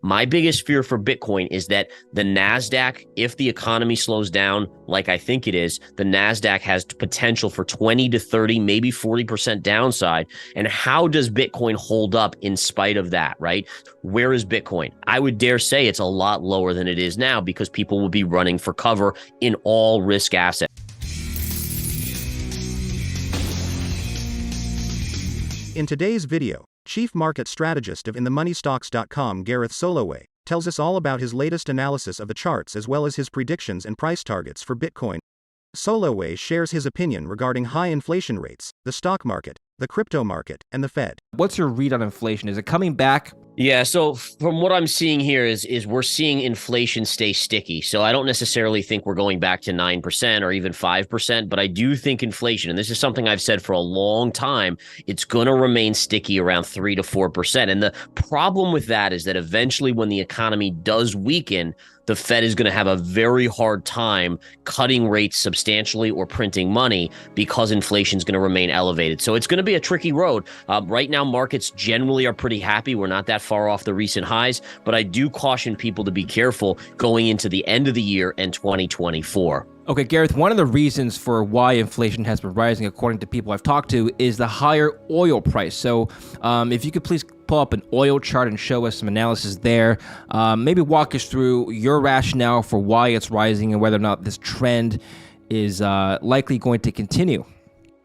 My biggest fear for Bitcoin is that the NASDAQ, if the economy slows down, like I think it is, the NASDAQ has potential for 20 to 30, maybe 40% downside. And how does Bitcoin hold up in spite of that, right? Where is Bitcoin? I would dare say it's a lot lower than it is now because people will be running for cover in all risk assets. In today's video, Chief Market Strategist of InTheMoneyStocks.com Gareth Soloway tells us all about his latest analysis of the charts as well as his predictions and price targets for Bitcoin. Soloway shares his opinion regarding high inflation rates, the stock market, the crypto market, and the Fed. What's your read on inflation? Is it coming back? Yeah, so from what I'm seeing here is we're seeing inflation stay sticky. So I don't necessarily think we're going back to 9% or even 5%, but I do think inflation, and this is something I've said for a long time, it's going to remain sticky around 3 to 4%. And the problem with that is that eventually when the economy does weaken, the Fed is going to have a very hard time cutting rates substantially or printing money because inflation is going to remain elevated. So it's going to be a tricky road. Right now, markets generally are pretty happy. We're not that far off the recent highs, but I do caution people to be careful going into the end of the year and 2024. Okay, Gareth, one of the reasons for why inflation has been rising, according to people I've talked to, is the higher oil price. So if you could please pull up an oil chart and show us some analysis there. Maybe walk us through your rationale for why it's rising and whether or not this trend is likely going to continue.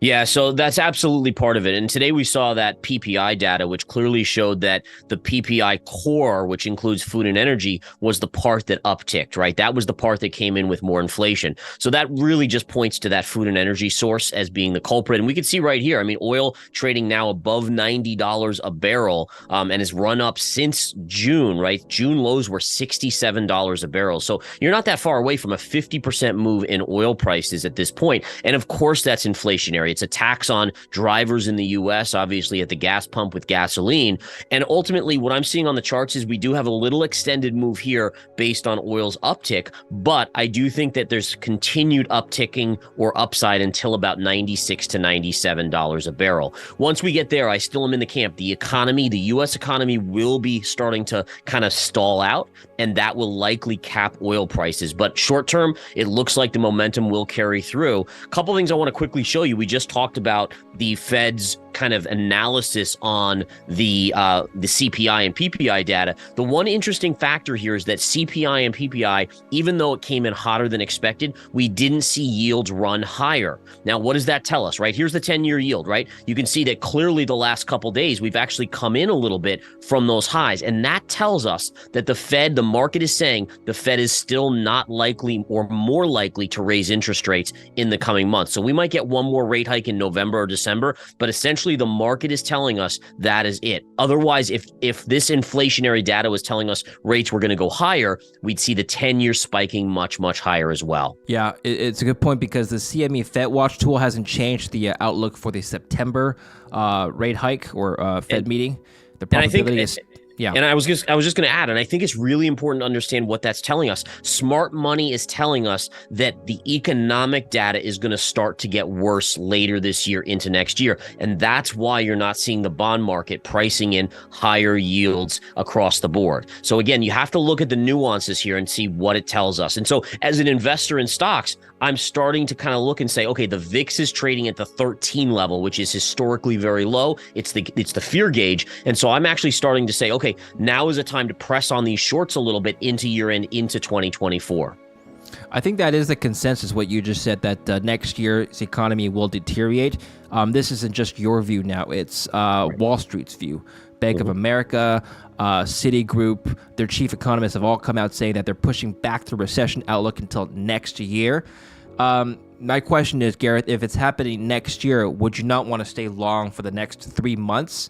Yeah, so that's absolutely part of it. And today we saw that PPI data, which clearly showed that the PPI core, which includes food and energy, was the part that upticked, right? That was the part that came in with more inflation. So that really just points to that food and energy source as being the culprit. And we can see right here, I mean, oil trading now above $90 a barrel and has run up since June, right? June lows were $67 a barrel. So you're not that far away from a 50% move in oil prices at this point. And of course, that's inflationary. It's a tax on drivers in the U.S., obviously at the gas pump with gasoline. And ultimately, what I'm seeing on the charts is we do have a little extended move here based on oil's uptick, but I do think that there's continued upticking or upside until about $96 to $97 a barrel. Once we get there, I still am in the camp. The economy, the U.S. economy will be starting to kind of stall out, and that will likely cap oil prices. But short term, it looks like the momentum will carry through. A couple things I want to quickly show you. We just talked about the Fed's kind of analysis on the CPI and PPI data. The one interesting factor here is that CPI and PPI, even though it came in hotter than expected, we didn't see yields run higher. Now, what does that tell us, right? Here's the 10-year yield, right? You can see that clearly the last couple days, we've actually come in a little bit from those highs. And that tells us that the Fed, the market is saying the Fed is still not likely or more likely to raise interest rates in the coming months. So we might get one more rate hike in November or December, but essentially the market is telling us that is it. Otherwise, if this inflationary data was telling us rates were going to go higher, we'd see the 10-year spiking much, much higher as well. Yeah, it's a good point because the CME Fed Watch tool hasn't changed the outlook for the September rate hike or Fed meeting. The probability is... Yeah. And I was just going to add, and I think it's really important to understand what that's telling us. Smart money is telling us that the economic data is going to start to get worse later this year into next year. And that's why you're not seeing the bond market pricing in higher yields across the board. So again, you have to look at the nuances here and see what it tells us. And so as an investor in stocks, I'm starting to kind of look and say, okay, the VIX is trading at the 13 level, which is historically very low. It's the fear gauge. And so I'm actually starting to say, okay, now is a time to press on these shorts a little bit into year end, into 2024. I think that is the consensus, what you just said, that next year's economy will deteriorate. This isn't just your view now. It's Wall Street's view. Bank of America, Citigroup, their chief economists have all come out saying that they're pushing back the recession outlook until next year. My question is, Gareth, if it's happening next year, would you not want to stay long for the next 3 months?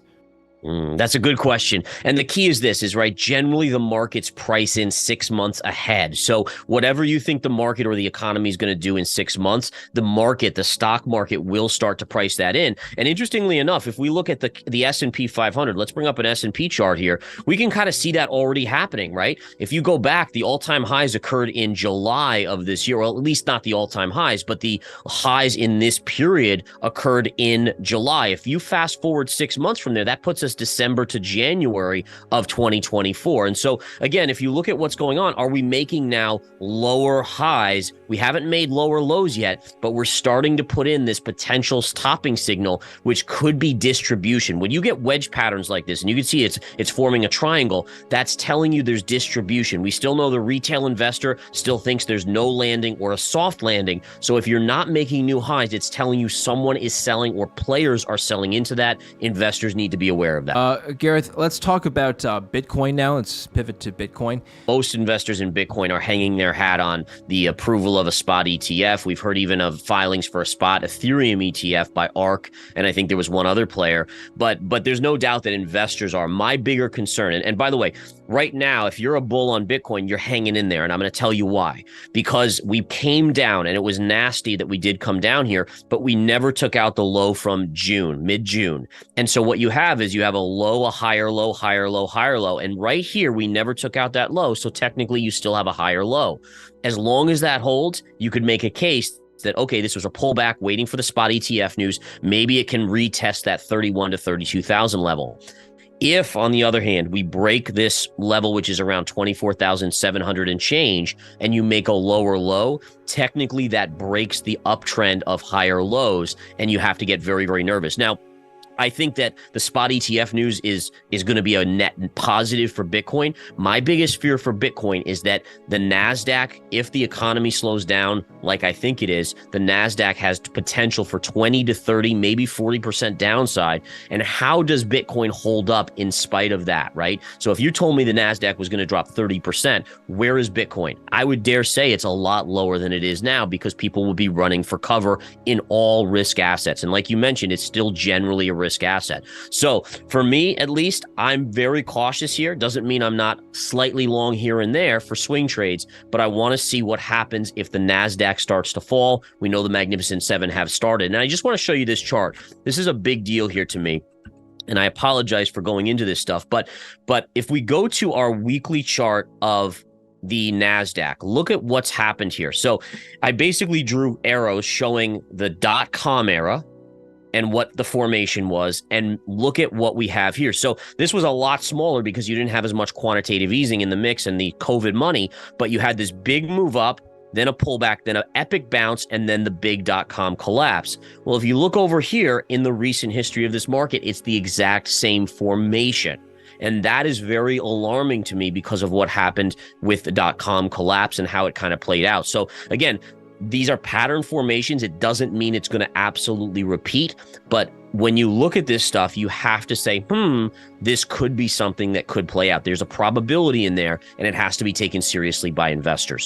That's a good question. And the key is this, is right, generally the markets price in 6 months ahead. So whatever you think the market or the economy is going to do in 6 months, the market, the stock market will start to price that in. And interestingly enough, if we look at the S&P 500, let's bring up an S&P chart here, we can kind of see that already happening, right? If you go back, the all-time highs occurred in July of this year, well, at least not the all-time highs, but the highs in this period occurred in July. If you fast forward 6 months from there, that puts us us December to January of 2024. And so, again, if you look at what's going on, are we making now lower highs? We haven't made lower lows yet, but we're starting to put in this potential topping signal, which could be distribution. When you get wedge patterns like this, and you can see it's forming a triangle, that's telling you there's distribution. We still know the retail investor still thinks there's no landing or a soft landing. So if you're not making new highs, it's telling you someone is selling or players are selling into that. Investors need to be aware of that. Gareth, let's talk about Bitcoin now. Let's pivot to Bitcoin. Most investors in Bitcoin are hanging their hat on the approval of a spot ETF. We've heard even of filings for a spot Ethereum ETF by ARK, and I think there was one other player. But there's no doubt that investors are. My bigger concern, and by the way, right now, if you're a bull on Bitcoin, you're hanging in there, and I'm going to tell you why. Because we came down, and it was nasty that we did come down here, but we never took out the low from June, mid-June. And so what you have is you have a low, a higher low, higher low, higher low. And right here, we never took out that low. So technically, you still have a higher low. As long as that holds, you could make a case that, okay, this was a pullback waiting for the spot ETF news. Maybe it can retest that 31 to 32,000 level. If, on the other hand, we break this level, which is around 24,700 and change, and you make a lower low, technically that breaks the uptrend of higher lows, and you have to get very, very nervous. Now, I think that the spot ETF news is going to be a net positive for Bitcoin. My biggest fear for Bitcoin is that the NASDAQ, if the economy slows down like I think it is, the NASDAQ has potential for 20 to 30, maybe 40% downside. And how does Bitcoin hold up in spite of that, right? So if you told me the NASDAQ was going to drop 30%, where is Bitcoin? I would dare say it's a lot lower than it is now because people will be running for cover in all risk assets. And like you mentioned, it's still generally a risk asset. So for me, at least, I'm very cautious here. Doesn't mean I'm not slightly long here and there for swing trades, but I want to see what happens if the NASDAQ starts to fall. We know the Magnificent Seven have started. And I just want to show you this chart. This is a big deal here to me. And I apologize for going into this stuff, but if we go to our weekly chart of the NASDAQ, look at what's happened here. So I basically drew arrows showing the .com era and what the formation was, and look at what we have here. So this was a lot smaller because you didn't have as much quantitative easing in the mix and the COVID money, but you had this big move up, then a pullback, then an epic bounce, and then the big .com collapse. Well, if you look over here in the recent history of this market, it's the exact same formation. And that is very alarming to me because of what happened with the .com collapse and how it kind of played out. So again, these are pattern formations. It doesn't mean it's going to absolutely repeat. But when you look at this stuff, you have to say, this could be something that could play out. There's a probability in there, and it has to be taken seriously by investors.